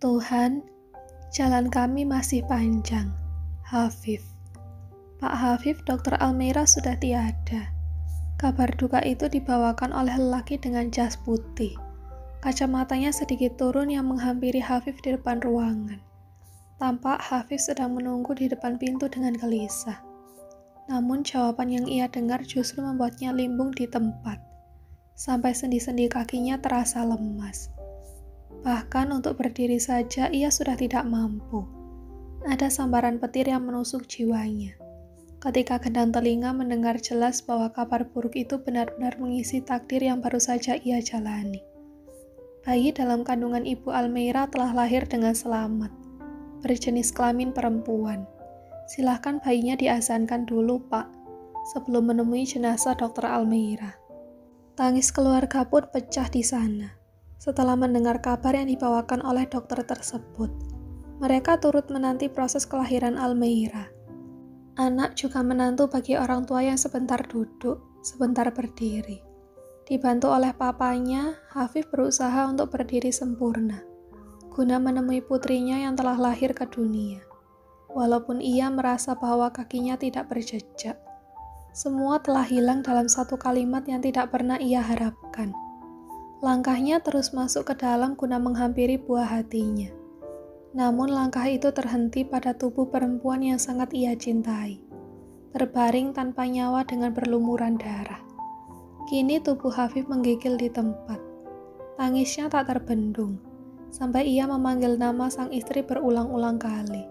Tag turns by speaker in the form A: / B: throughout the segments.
A: Tuhan, jalan kami masih panjang. Hafif. Pak Hafif, Dr. Almeira sudah tiada. Kabar duka itu dibawakan oleh lelaki dengan jas putih. Kacamatanya sedikit turun yang menghampiri Hafif di depan ruangan. Tampak Hafif sedang menunggu di depan pintu dengan gelisah. Namun jawaban yang ia dengar justru membuatnya limbung di tempat. Sampai sendi-sendi kakinya terasa lemas. Bahkan untuk berdiri saja ia sudah tidak mampu. Ada sambaran petir yang menusuk jiwanya. Ketika gendang telinga mendengar jelas bahwa kabar buruk itu benar-benar mengisi takdir yang baru saja ia jalani. Bayi dalam kandungan Ibu Almeira telah lahir dengan selamat. Berjenis kelamin perempuan. Silahkan bayinya diazankan dulu, Pak, sebelum menemui jenazah Dr. Almeira. Tangis keluarga pun pecah di sana. Setelah mendengar kabar yang dibawakan oleh dokter tersebut, mereka turut menanti proses kelahiran Almeira. Anak juga menantu bagi orang tua yang sebentar duduk, sebentar berdiri. Dibantu oleh papanya, Hafif berusaha untuk berdiri sempurna, guna menemui putrinya yang telah lahir ke dunia. Walaupun ia merasa bahwa kakinya tidak berjejak, semua telah hilang dalam satu kalimat yang tidak pernah ia harapkan. Langkahnya terus masuk ke dalam guna menghampiri buah hatinya. Namun langkah itu terhenti pada tubuh perempuan yang sangat ia cintai. Terbaring tanpa nyawa dengan berlumuran darah. Kini tubuh Hafif menggigil di tempat. Tangisnya tak terbendung, sampai ia memanggil nama sang istri berulang-ulang kali.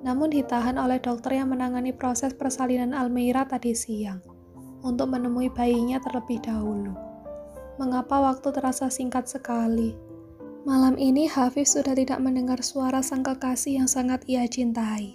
A: Namun ditahan oleh dokter yang menangani proses persalinan Almeira tadi siang, untuk menemui bayinya terlebih dahulu. Mengapa waktu terasa singkat sekali? Malam ini Hafif sudah tidak mendengar suara sang kekasih yang sangat ia cintai.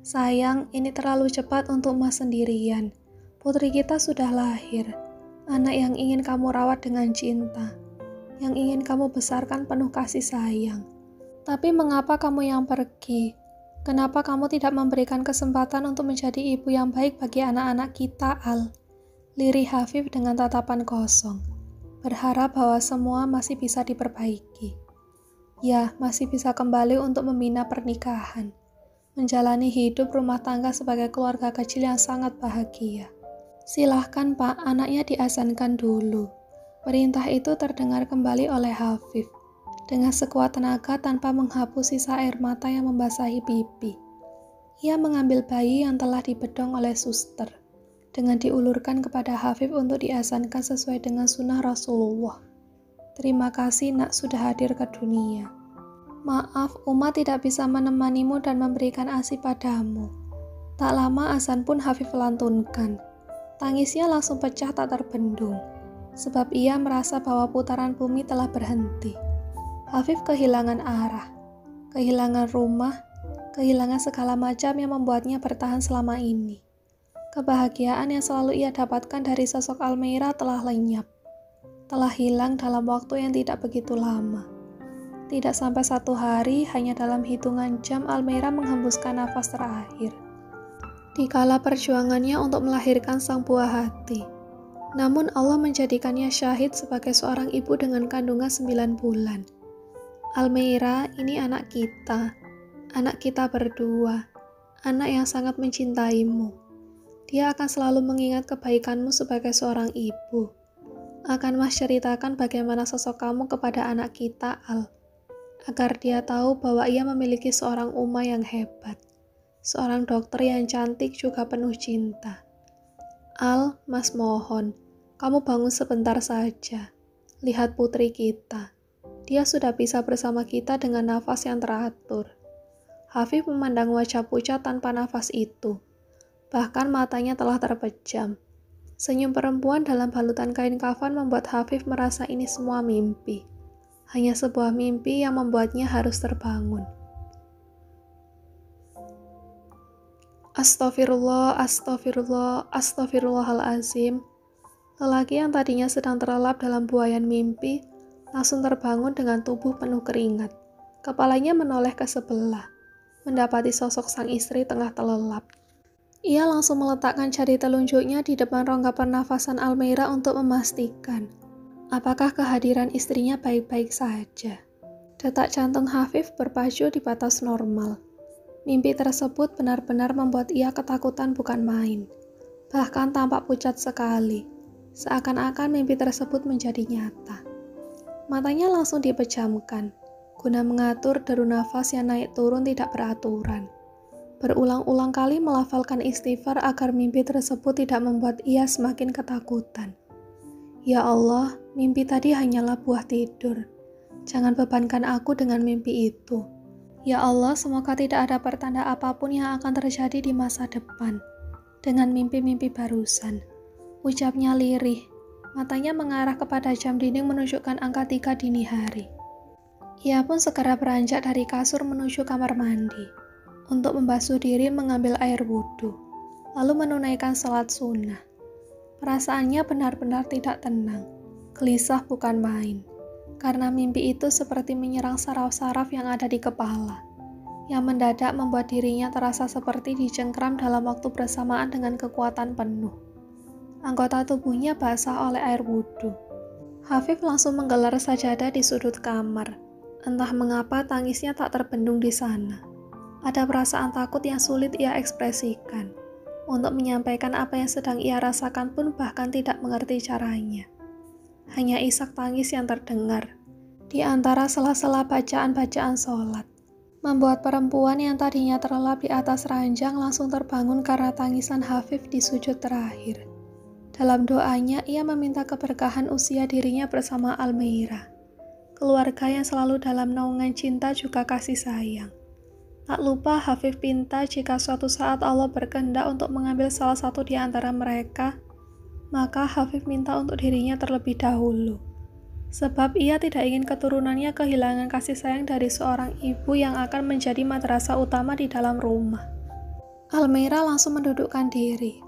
A: Sayang, ini terlalu cepat untuk Mas sendirian. Putri kita sudah lahir. Anak yang ingin kamu rawat dengan cinta. Yang ingin kamu besarkan penuh kasih sayang. Tapi mengapa kamu yang pergi? Kenapa kamu tidak memberikan kesempatan untuk menjadi ibu yang baik bagi anak-anak kita, Al? Lirih Hafif dengan tatapan kosong. Berharap bahwa semua masih bisa diperbaiki. Ya, masih bisa kembali untuk membina pernikahan. Menjalani hidup rumah tangga sebagai keluarga kecil yang sangat bahagia. Silahkan Pak, anaknya diazankan dulu. Perintah itu terdengar kembali oleh Hafif. Dengan sekuat tenaga tanpa menghapus sisa air mata yang membasahi pipi. Ia mengambil bayi yang telah dibedong oleh suster. Dengan diulurkan kepada Hafif untuk diazankan sesuai dengan sunnah Rasulullah. Terima kasih nak sudah hadir ke dunia. Maaf, Uma tidak bisa menemanimu dan memberikan ASI padamu. Tak lama azan pun Hafif lantunkan. Tangisnya langsung pecah tak terbendung, sebab ia merasa bahwa putaran bumi telah berhenti. Hafif kehilangan arah, kehilangan rumah, kehilangan segala macam yang membuatnya bertahan selama ini. Kebahagiaan yang selalu ia dapatkan dari sosok Almeira telah lenyap. Telah hilang dalam waktu yang tidak begitu lama. Tidak sampai 1 hari, hanya dalam hitungan jam Almeira menghembuskan nafas terakhir. Dikala perjuangannya untuk melahirkan sang buah hati. Namun Allah menjadikannya syahid sebagai seorang ibu dengan kandungan 9 bulan. Almeira, ini anak kita berdua, anak yang sangat mencintaimu. Dia akan selalu mengingat kebaikanmu sebagai seorang ibu. Akan Mas ceritakan bagaimana sosok kamu kepada anak kita, Al. Agar dia tahu bahwa ia memiliki seorang Uma yang hebat. Seorang dokter yang cantik juga penuh cinta. Al, Mas mohon, kamu bangun sebentar saja. Lihat putri kita. Dia sudah bisa bersama kita dengan nafas yang teratur. Hafif memandang wajah pucat tanpa nafas itu. Bahkan matanya telah terpejam. Senyum perempuan dalam balutan kain kafan membuat Hafif merasa ini semua mimpi. Hanya sebuah mimpi yang membuatnya harus terbangun. Astagfirullah, astagfirullah, astagfirullahalazim. Lelaki yang tadinya sedang terlelap dalam buaian mimpi, langsung terbangun dengan tubuh penuh keringat. Kepalanya menoleh ke sebelah, mendapati sosok sang istri tengah terlelap. Ia langsung meletakkan jari telunjuknya di depan rongga pernafasan Almeira untuk memastikan apakah kehadiran istrinya baik-baik saja. Detak jantung Hafif berpacu di batas normal. Mimpi tersebut benar-benar membuat ia ketakutan bukan main. Bahkan tampak pucat sekali. Seakan-akan mimpi tersebut menjadi nyata. Matanya langsung dipejamkan, guna mengatur deru nafas yang naik turun tidak beraturan. Berulang-ulang kali melafalkan istighfar agar mimpi tersebut tidak membuat ia semakin ketakutan. Ya Allah, mimpi tadi hanyalah buah tidur. Jangan bebankan aku dengan mimpi itu. Ya Allah, semoga tidak ada pertanda apapun yang akan terjadi di masa depan. Dengan mimpi-mimpi barusan, ucapnya lirih. Matanya mengarah kepada jam dinding menunjukkan angka 3 dini hari. Ia pun segera beranjak dari kasur menuju kamar mandi. Untuk membasuh diri mengambil air wudhu, lalu menunaikan salat sunnah. Perasaannya benar-benar tidak tenang, gelisah bukan main. Karena mimpi itu seperti menyerang saraf-saraf yang ada di kepala, yang mendadak membuat dirinya terasa seperti dicengkram dalam waktu bersamaan dengan kekuatan penuh. Anggota tubuhnya basah oleh air wudhu. Hafif langsung menggelar sajadah di sudut kamar. Entah mengapa tangisnya tak terbendung di sana. Ada perasaan takut yang sulit ia ekspresikan. Untuk menyampaikan apa yang sedang ia rasakan pun bahkan tidak mengerti caranya. Hanya isak tangis yang terdengar di antara sela-sela bacaan-bacaan sholat, membuat perempuan yang tadinya terlelap di atas ranjang langsung terbangun karena tangisan Hafif di sujud terakhir. Dalam doanya, ia meminta keberkahan usia dirinya bersama Almeira, keluarga yang selalu dalam naungan cinta juga kasih sayang. Tak lupa Hafif pinta jika suatu saat Allah berkehendak untuk mengambil salah satu di antara mereka, maka Hafif minta untuk dirinya terlebih dahulu. Sebab ia tidak ingin keturunannya kehilangan kasih sayang dari seorang ibu yang akan menjadi madrasah utama di dalam rumah. Almeira langsung mendudukkan diri,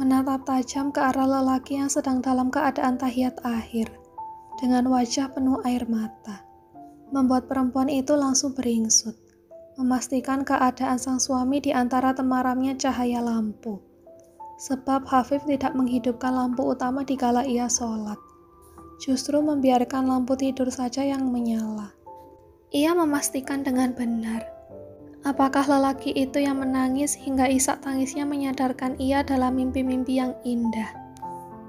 A: menatap tajam ke arah lelaki yang sedang dalam keadaan tahiyat akhir, dengan wajah penuh air mata. Membuat perempuan itu langsung beringsut, memastikan keadaan sang suami di antara temaramnya cahaya lampu. Sebab Hafif tidak menghidupkan lampu utama di kala ia sholat. Justru membiarkan lampu tidur saja yang menyala. Ia memastikan dengan benar. Apakah lelaki itu yang menangis hingga isak tangisnya menyadarkan ia dalam mimpi-mimpi yang indah.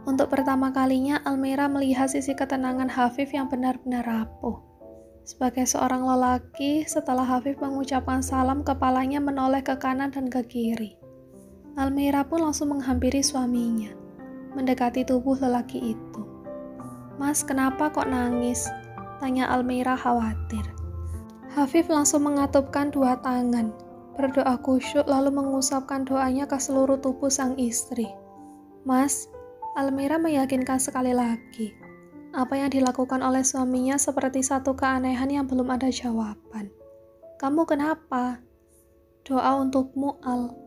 A: Untuk pertama kalinya Almeira melihat sisi ketenangan Hafif yang benar-benar rapuh. Sebagai seorang lelaki, setelah Hafif mengucapkan salam, kepalanya menoleh ke kanan dan ke kiri. Almeira pun langsung menghampiri suaminya, mendekati tubuh lelaki itu. "Mas, kenapa kok nangis?" tanya Almeira khawatir. Hafif langsung mengatupkan dua tangan, berdoa khusyuk lalu mengusapkan doanya ke seluruh tubuh sang istri. "Mas," Almeira meyakinkan sekali lagi. Apa yang dilakukan oleh suaminya seperti satu keanehan yang belum ada jawaban. "Kamu kenapa?" "Doa untukmu, Al."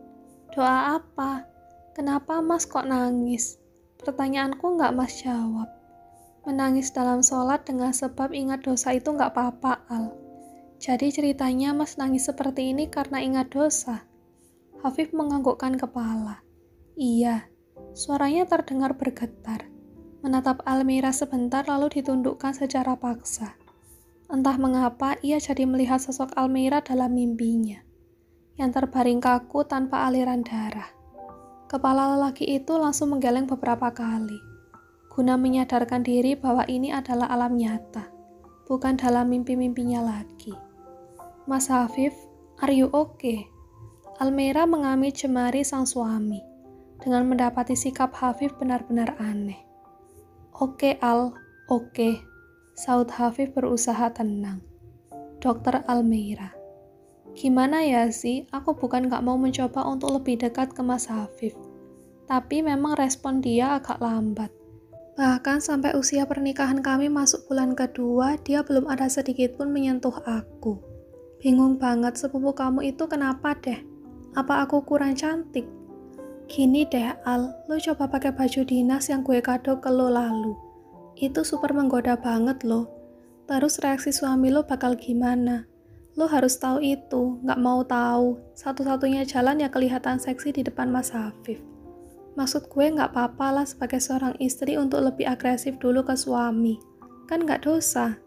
A: "Doa apa? Kenapa Mas kok nangis?" Pertanyaanku nggak Mas jawab. "Menangis dalam sholat dengan sebab ingat dosa itu nggak apa-apa, Al. Jadi ceritanya Mas nangis seperti ini karena ingat dosa?" Hafif menganggukkan kepala. "Iya." Suaranya terdengar bergetar. Menatap Almeira sebentar lalu ditundukkan secara paksa. Entah mengapa ia jadi melihat sosok Almeira dalam mimpinya, yang terbaring kaku tanpa aliran darah. Kepala lelaki itu langsung menggeleng beberapa kali, guna menyadarkan diri bahwa ini adalah alam nyata, bukan dalam mimpi-mimpinya lagi. "Mas Hafif, are you okay?" Almeira mengamit jemari sang suami, dengan mendapati sikap Hafif benar-benar aneh. "Oke Al, oke," saut Hafif berusaha tenang. "Dokter Almeira, gimana ya sih, aku bukan gak mau mencoba untuk lebih dekat ke Mas Hafif. Tapi memang respon dia agak lambat. Bahkan sampai usia pernikahan kami masuk bulan kedua, dia belum ada sedikit pun menyentuh aku. Bingung banget, sepupu kamu itu kenapa deh? Apa aku kurang cantik? Gini deh Al, lo coba pakai baju dinas yang gue kado ke lo lalu. Itu super menggoda banget lo. Terus reaksi suami lo bakal gimana? Lo harus tahu itu, gak mau tahu. Satu-satunya jalan ya kelihatan seksi di depan Mas Hafif. Maksud gue gak apa-apa lah sebagai seorang istri untuk lebih agresif dulu ke suami. Kan gak dosa."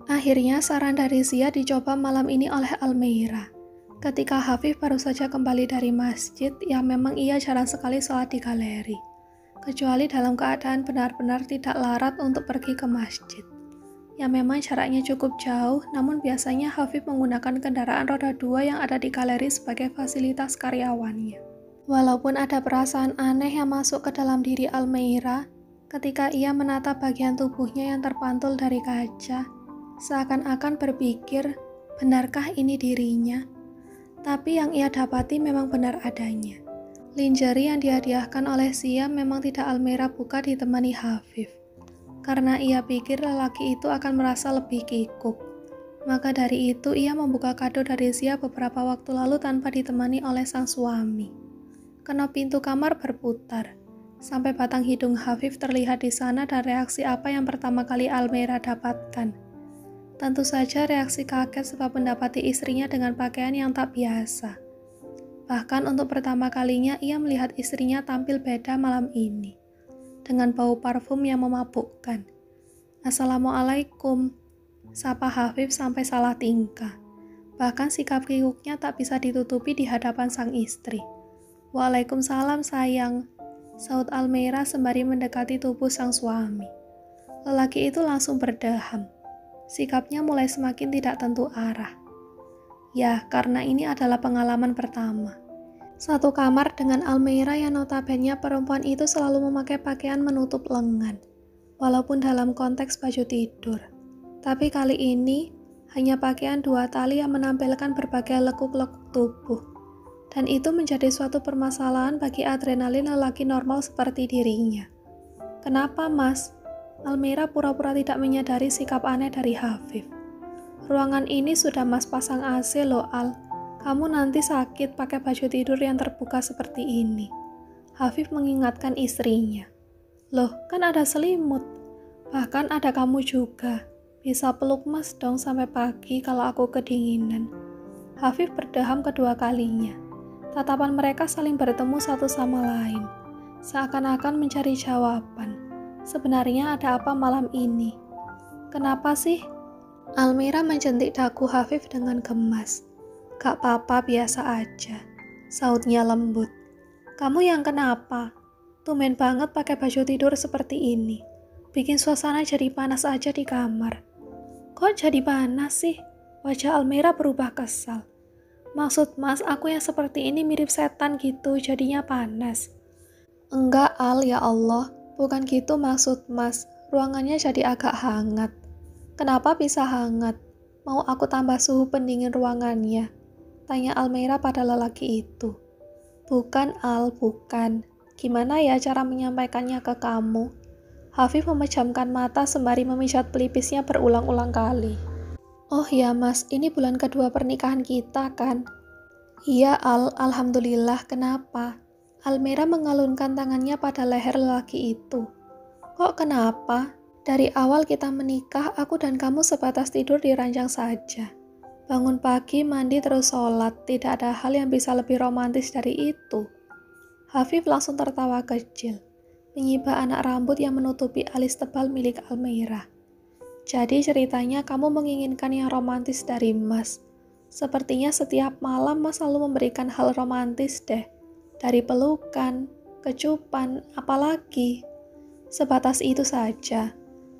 A: Akhirnya saran dari Zia dicoba malam ini oleh Almeira. Ketika Hafif baru saja kembali dari masjid yang memang ia jarang sekali sholat di galeri. Kecuali dalam keadaan benar-benar tidak larat untuk pergi ke masjid. Yang memang jaraknya cukup jauh, namun biasanya Hafif menggunakan kendaraan roda 2 yang ada di galeri sebagai fasilitas karyawannya. Walaupun ada perasaan aneh yang masuk ke dalam diri Almeira, ketika ia menatap bagian tubuhnya yang terpantul dari kaca, seakan-akan berpikir, benarkah ini dirinya? Tapi yang ia dapati memang benar adanya. Lingerie yang dihadiahkan oleh Zia memang tidak Almeira buka ditemani Hafif. Karena ia pikir lelaki itu akan merasa lebih kikuk. Maka dari itu ia membuka kado dari Zia beberapa waktu lalu tanpa ditemani oleh sang suami. Kenop pintu kamar berputar. Sampai batang hidung Hafif terlihat di sana dan reaksi apa yang pertama kali Almeira dapatkan. Tentu saja reaksi kaget sebab mendapati istrinya dengan pakaian yang tak biasa. Bahkan untuk pertama kalinya ia melihat istrinya tampil beda malam ini. Dengan bau parfum yang memabukkan. Assalamualaikum, sapa Hafif sampai salah tingkah. Bahkan sikap kikuknya tak bisa ditutupi di hadapan sang istri. Waalaikumsalam sayang, saut Almeira sembari mendekati tubuh sang suami. Lelaki itu langsung berdeham. Sikapnya mulai semakin tidak tentu arah. Ya, karena ini adalah pengalaman pertama. Satu kamar dengan Almeira yang notabene perempuan itu selalu memakai pakaian menutup lengan, walaupun dalam konteks baju tidur. Tapi kali ini, hanya pakaian 2 tali yang menampilkan berbagai lekuk-lekuk tubuh. Dan itu menjadi suatu permasalahan bagi adrenalin lelaki normal seperti dirinya. Kenapa, Mas? Almeira pura-pura tidak menyadari sikap aneh dari Hafif. Ruangan ini sudah Mas pasang AC loh, Al. Kamu nanti sakit pakai baju tidur yang terbuka seperti ini. Hafif mengingatkan istrinya. Loh, kan ada selimut. Bahkan ada kamu juga. Bisa peluk Mas dong sampai pagi kalau aku kedinginan. Hafif berdeham kedua kalinya. Tatapan mereka saling bertemu satu sama lain. Seakan-akan mencari jawaban. Sebenarnya ada apa malam ini? Kenapa sih? Almeira menjentik dagu Hafif dengan gemas. Gak apa-apa, biasa aja, sautnya lembut. Kamu yang kenapa? Tumben banget pakai baju tidur seperti ini. Bikin suasana jadi panas aja di kamar. Kok jadi panas sih? Wajah Almeira berubah kesal. Maksud Mas, aku yang seperti ini mirip setan gitu, jadinya panas. Enggak, Al, ya Allah. Bukan gitu maksud Mas. Ruangannya jadi agak hangat. Kenapa bisa hangat? Mau aku tambah suhu pendingin ruangannya? Tanya Almeira pada lelaki itu. Bukan, Al, bukan. Gimana ya cara menyampaikannya ke kamu? Hafif memejamkan mata sembari memijat pelipisnya berulang-ulang kali. Oh ya Mas, ini bulan kedua pernikahan kita kan? Iya Al, alhamdulillah, kenapa? Almeira mengalunkan tangannya pada leher lelaki itu. Kok kenapa? Dari awal kita menikah, aku dan kamu sebatas tidur di ranjang saja. Bangun pagi, mandi terus sholat, tidak ada hal yang bisa lebih romantis dari itu. Hafif langsung tertawa kecil, menyibak anak rambut yang menutupi alis tebal milik Almeira. Jadi ceritanya kamu menginginkan yang romantis dari Mas. Sepertinya setiap malam Mas selalu memberikan hal romantis deh. Dari pelukan, kecupan, apalagi. Sebatas itu saja.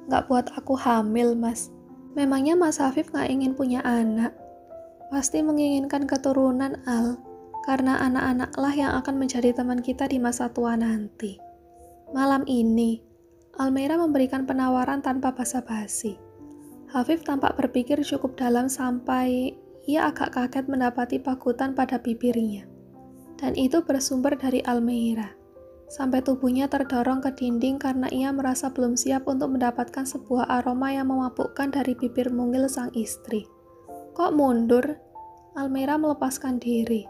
A: Nggak buat aku hamil, Mas. Memangnya Mas Hafif nggak ingin punya anak? Pasti menginginkan keturunan, Al. Karena anak-anaklah yang akan menjadi teman kita di masa tua nanti. Malam ini, Almeira memberikan penawaran tanpa basa-basi. Hafif tampak berpikir cukup dalam sampai ia agak kaget mendapati pakutan pada bibirnya. Dan itu bersumber dari Almeira. Sampai tubuhnya terdorong ke dinding karena ia merasa belum siap untuk mendapatkan sebuah aroma yang memabukkan dari bibir mungil sang istri. Kok mundur? Almeira melepaskan diri.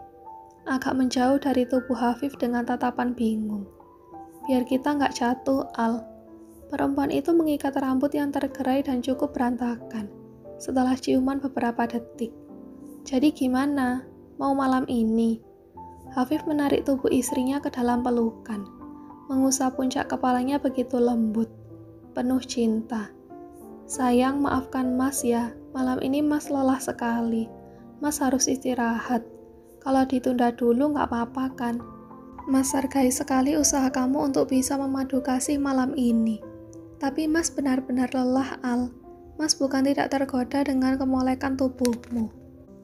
A: Agak menjauh dari tubuh Hafif dengan tatapan bingung. Biar kita nggak jatuh, Al. Perempuan itu mengikat rambut yang tergerai dan cukup berantakan. Setelah ciuman beberapa detik. Jadi gimana? Mau malam ini? Hafif menarik tubuh istrinya ke dalam pelukan, mengusap puncak kepalanya begitu lembut, penuh cinta. Sayang, maafkan Mas ya, malam ini Mas lelah sekali. Mas harus istirahat. Kalau ditunda dulu nggak apa-apa kan? Mas hargai sekali usaha kamu untuk bisa memadu kasih malam ini. Tapi Mas benar-benar lelah, Al. Mas bukan tidak tergoda dengan kemolekan tubuhmu.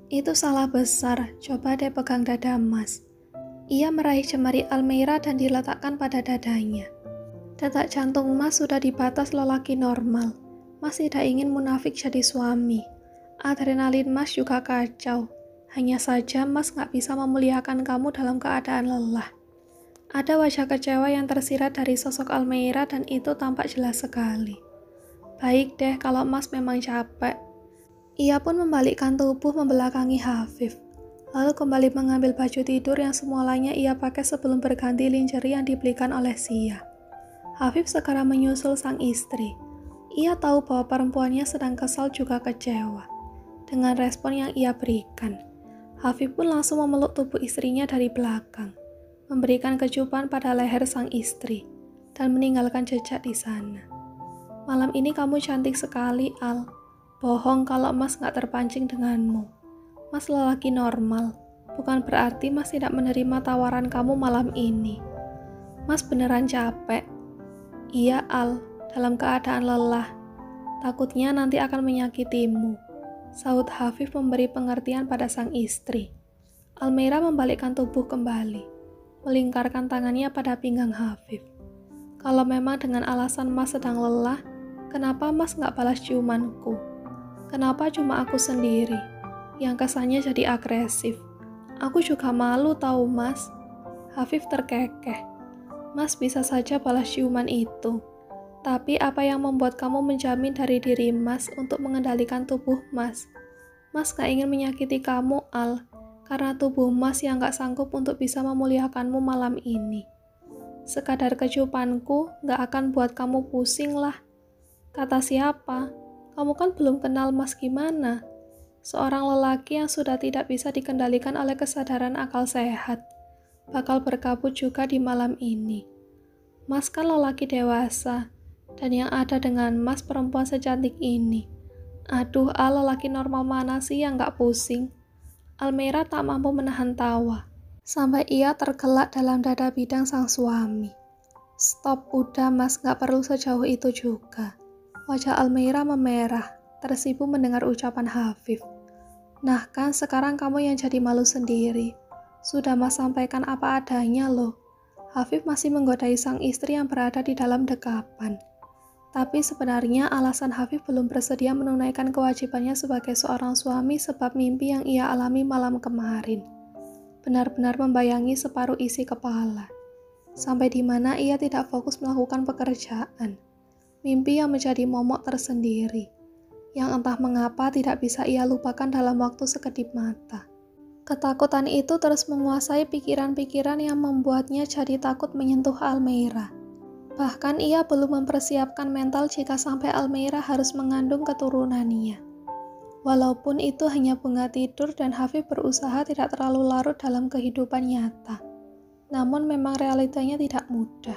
A: Itu salah besar, coba deh pegang dada Mas. Ia meraih jemari Almeira dan diletakkan pada dadanya. Detak jantung Mas sudah di batas lelaki normal. Mas tidak ingin munafik jadi suami. Adrenalin Mas juga kacau. Hanya saja Mas nggak bisa memuliakan kamu dalam keadaan lelah. Ada wajah kecewa yang tersirat dari sosok Almeira dan itu tampak jelas sekali. Baik deh kalau Mas memang capek. Ia pun membalikkan tubuh membelakangi Hafif. Lalu kembali mengambil baju tidur yang semulanya ia pakai sebelum berganti lingerie yang dibelikan oleh Sia. Hafif segera menyusul sang istri. Ia tahu bahwa perempuannya sedang kesal juga kecewa. Dengan respon yang ia berikan, Hafif pun langsung memeluk tubuh istrinya dari belakang, memberikan kecupan pada leher sang istri, dan meninggalkan jejak di sana. Malam ini kamu cantik sekali, Al. Bohong kalau Mas gak terpancing denganmu. Mas lelaki normal, bukan berarti Mas tidak menerima tawaran kamu malam ini. Mas beneran capek. Iya, Al, dalam keadaan lelah. Takutnya nanti akan menyakitimu. Sahut Hafif memberi pengertian pada sang istri. Almeira membalikkan tubuh kembali, melingkarkan tangannya pada pinggang Hafif. Kalau memang dengan alasan Mas sedang lelah, kenapa Mas gak balas ciumanku? Kenapa cuma aku sendiri? Yang kesannya jadi agresif. Aku juga malu tahu Mas. Hafif terkekeh. Mas bisa saja balas ciuman itu. Tapi apa yang membuat kamu menjamin dari diri Mas untuk mengendalikan tubuh Mas? Mas gak ingin menyakiti kamu, Al, karena tubuh Mas yang gak sanggup untuk bisa memuliakanmu malam ini. Sekadar kecupanku gak akan buat kamu pusing lah. Kata siapa? Kamu kan belum kenal Mas gimana? Seorang lelaki yang sudah tidak bisa dikendalikan oleh kesadaran akal sehat, bakal berkabut juga di malam ini. Mas kan lelaki dewasa, dan yang ada dengan Mas perempuan secantik ini. Aduh, lelaki normal mana sih yang gak pusing? Almeira tak mampu menahan tawa, sampai ia tergelak dalam dada bidang sang suami. Stop, udah Mas, gak perlu sejauh itu juga. Wajah Almeira memerah, tersipu mendengar ucapan Hafif. Nah kan sekarang kamu yang jadi malu sendiri. Sudah Mas sampaikan apa adanya loh. Hafif masih menggodai sang istri yang berada di dalam dekapan. Tapi sebenarnya alasan Hafif belum bersedia menunaikan kewajibannya sebagai seorang suami sebab mimpi yang ia alami malam kemarin. Benar-benar membayangi separuh isi kepala. Sampai di mana ia tidak fokus melakukan pekerjaan. Mimpi yang menjadi momok tersendiri. Yang entah mengapa tidak bisa ia lupakan dalam waktu sekedip mata. Ketakutan itu terus menguasai pikiran-pikiran yang membuatnya jadi takut menyentuh Almeira. Bahkan ia belum mempersiapkan mental jika sampai Almeira harus mengandung keturunannya. Walaupun itu hanya bunga tidur dan Hafif berusaha tidak terlalu larut dalam kehidupan nyata. Namun memang realitanya tidak mudah.